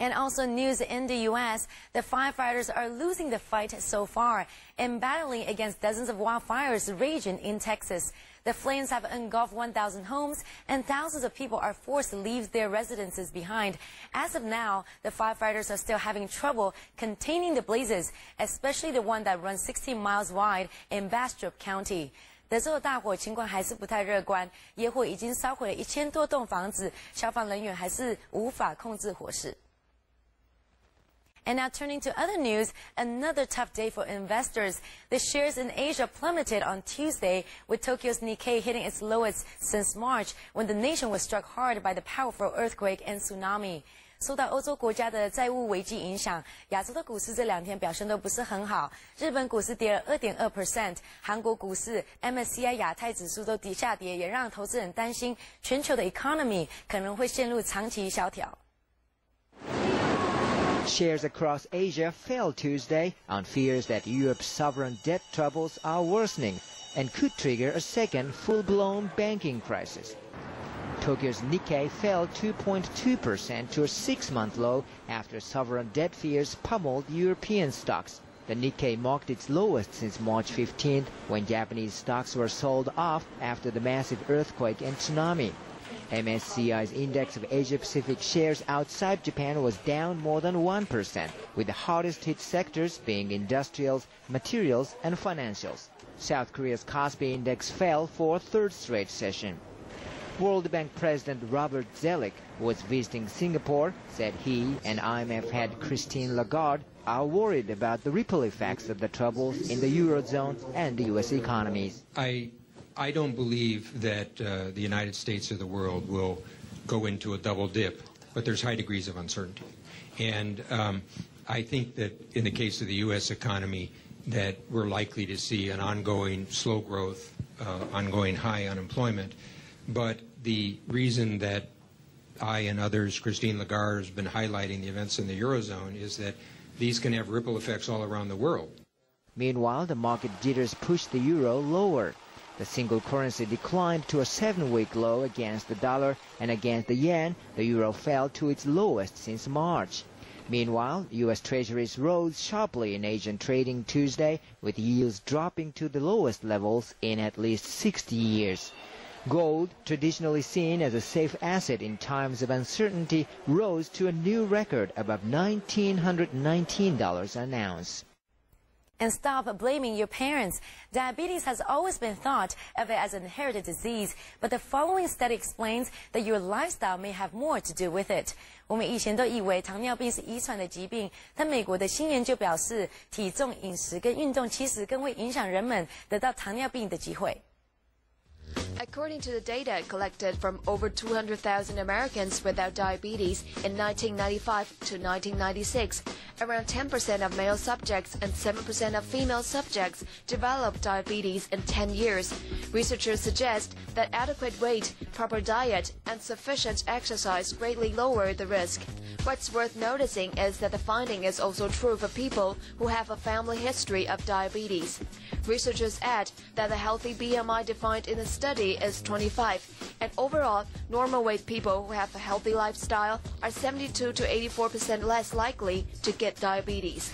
And also news in the U.S., the firefighters are losing the fight so far and battling against dozens of wildfires raging in Texas. The flames have engulfed 1,000 homes and thousands of people are forced to leave their residences behind. As of now, the firefighters are still having trouble containing the blazes, especially the one that runs 16 miles wide in Bastrop County. 德州的大火情况还是不太乐观，野火已经烧毁了1000多栋房子，消防人员还是无法控制火势。And now turning to other news, another tough day for investors. The shares in Asia plummeted on Tuesday, with Tokyo's Nikkei hitting its lowest since March, when the nation was struck hard by the powerful earthquake and tsunami. 受到欧洲国家的债务危机影响，亚洲的股市这2天表现都不是很好。日本股市跌了2.2%，韩国股市 MSCI 亚太指数都下跌，也让投资人担心全球的 economy 可能会陷入长期萧条。 Shares across Asia fell Tuesday on fears that Europe's sovereign debt troubles are worsening and could trigger a second full-blown banking crisis. Tokyo's Nikkei fell 2.2% to a 6-month low after sovereign debt fears pummeled European stocks. The Nikkei marked its lowest since March 15th, when Japanese stocks were sold off after the massive earthquake and tsunami. MSCI's index of Asia-Pacific shares outside Japan was down more than 1%, with the hardest hit sectors being industrials, materials, and financials. South Korea's Kospi index fell for a third straight session. World Bank President Robert Zoellick, who was visiting Singapore, said he and IMF head Christine Lagarde are worried about the ripple effects of the troubles in the Eurozone and the U.S. economies. I don't believe that the United States or the world will go into a double dip, but there's high degrees of uncertainty. And I think that in the case of the U.S. economy, that we're likely to see an ongoing slow growth, ongoing high unemployment. But the reason that I and others, Christine Lagarde, has been highlighting the events in the Eurozone is that these can have ripple effects all around the world. Meanwhile, the market jitters pushed the euro lower. The single currency declined to a 7-week low against the dollar, and against the yen, the euro fell to its lowest since March. Meanwhile, U.S. Treasuries rose sharply in Asian trading Tuesday, with yields dropping to the lowest levels in at least 60 years. Gold, traditionally seen as a safe asset in times of uncertainty, rose to a new record above $1,919 an ounce. And stop blaming your parents. Diabetes has always been thought of as an inherited disease, but the following study explains that your lifestyle may have more to do with it. 我们以前都以为糖尿病是遗传的疾病，但美国的新研究表示，体重、饮食跟运动其实更会影响人们得到糖尿病的机会。 According to the data collected from over 200,000 Americans without diabetes in 1995 to 1996, around 10% of male subjects and 7% of female subjects developed diabetes in 10 years. Researchers suggest that adequate weight, proper diet, and sufficient exercise greatly lower the risk. What's worth noticing is that the finding is also true for people who have a family history of diabetes. Researchers add that the healthy BMI defined in the study is 25, and overall, normal weight people who have a healthy lifestyle are 72 to 84% less likely to get diabetes.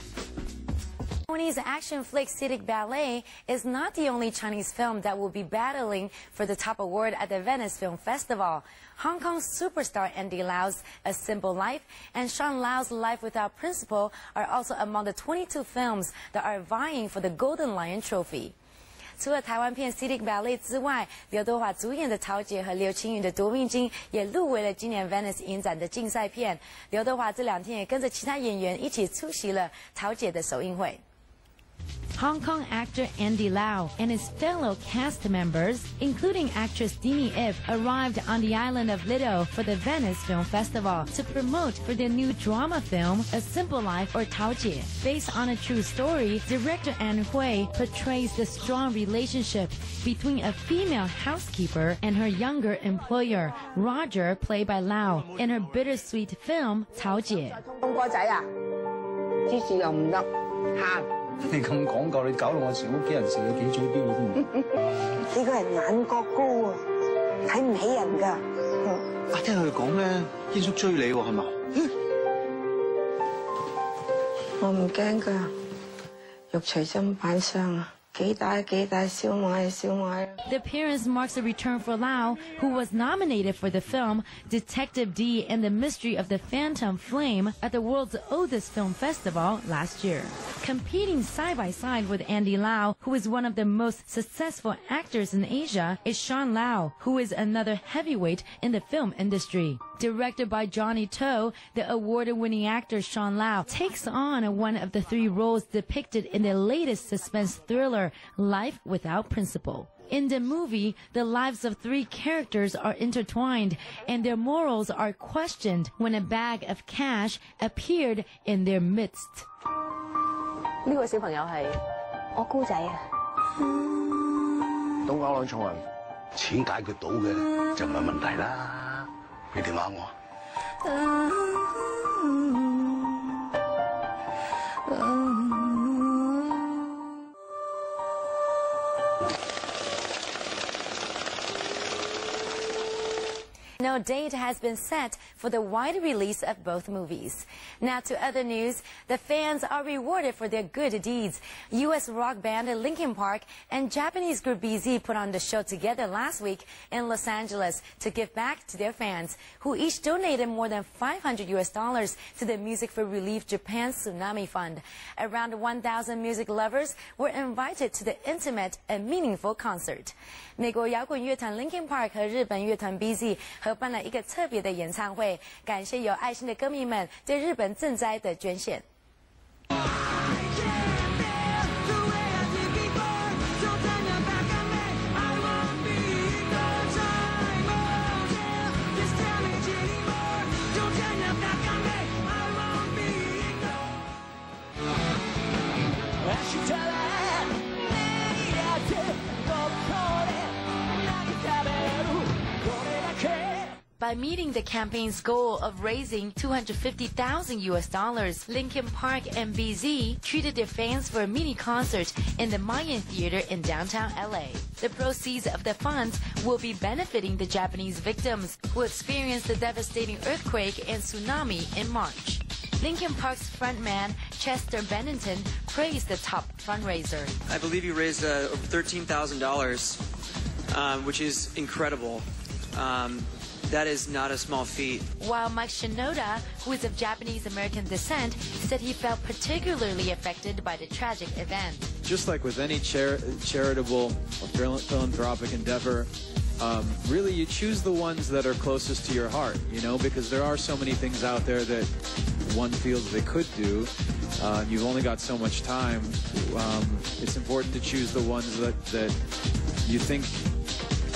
Chinese action flick Citic Ballet is not the only Chinese film that will be battling for the top award at the Venice Film Festival. Hong Kong superstar Andy Lau's A Simple Life and Sean Lau's Life Without Principle are also among the 22 films that are vying for the Golden Lion Trophy. 除了台湾片《Citic Ballet》之外，刘德华主演的《桃姐》和刘青云的《夺命金》也入围了今年 Venice 影展的竞赛片。刘德华这2天也跟着其他演员一起出席了《桃姐》的首映会。 Hong Kong actor Andy Lau and his fellow cast members, including actress Dini Ip, arrived on the island of Lido for the Venice Film Festival to promote for their new drama film, A Simple Life or 桃姐. Based on a true story, director Anne Hui portrays the strong relationship between a female housekeeper and her younger employer, Roger, played by Lau, in her bittersweet film, 桃姐. 你咁講究，你搞到我成屋企人成日幾嘴刁添。呢個人眼角高啊，睇唔起人㗎。聽佢講咧，煙叔追你喎，係嘛？我唔驚㗎，肉隨砧板上啊，幾大燒賣。 The appearance marks a return for Lau, who was nominated for the film Detective D and the Mystery of the Phantom Flame at the world's oldest film festival last year. Competing side by side with Andy Lau, who is one of the most successful actors in Asia, is Sean Lau, who is another heavyweight in the film industry. Directed by Johnny To, the award-winning actor Sean Lau takes on one of the 3 roles depicted in the latest suspense thriller, Life Without Principle. In the movie, the lives of 3 characters are intertwined and their morals are questioned when a bag of cash appeared in their midst. 呢個小朋友係我姑仔啊。東歐兩重人，錢解決到嘅就唔係問題啦。俾電話我。No date has been set for the wide release of both movies. Now to other news, the fans are rewarded for their good deeds. U.S. rock band Linkin Park and Japanese group BZ put on the show together last week in Los Angeles to give back to their fans, who each donated more than $500 to the Music for Relief Japan Tsunami Fund. Around 1,000 music lovers were invited to the intimate and meaningful concert. 美国摇滚乐团 Linkin Park 和日本乐团 BZ 合办了一个特别的演唱会，感谢有爱心的歌迷们对日本赈灾的捐献。By meeting the campaign's goal of raising $250,000, Linkin Park and BZ treated their fans for a mini concert in the Mayan Theater in downtown LA. The proceeds of the funds will be benefiting the Japanese victims who experienced the devastating earthquake and tsunami in March. Linkin Park's frontman Chester Bennington praised the top fundraiser. I believe you raised over $13,000, which is incredible. That is not a small feat. While Mike Shinoda, who is of Japanese-American descent, said he felt particularly affected by the tragic event. Just like with any charitable or philanthropic endeavor, really you choose the ones that are closest to your heart, you know, because there are so many things out there that one feels they could do. You've only got so much time. It's important to choose the ones that you think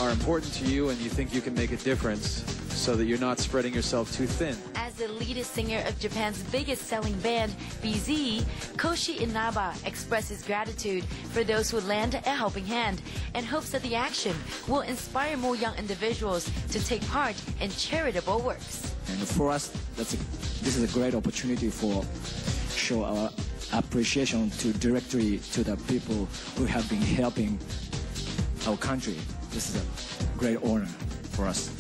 are important to you and you think you can make a difference so that you're not spreading yourself too thin. As the lead singer of Japan's biggest selling band, BZ, Koshi Inaba expresses gratitude for those who lend a helping hand and hopes that the action will inspire more young individuals to take part in charitable works. And for us, this is a great opportunity for show our appreciation directly to the people who have been helping our country. This is a great honor for us.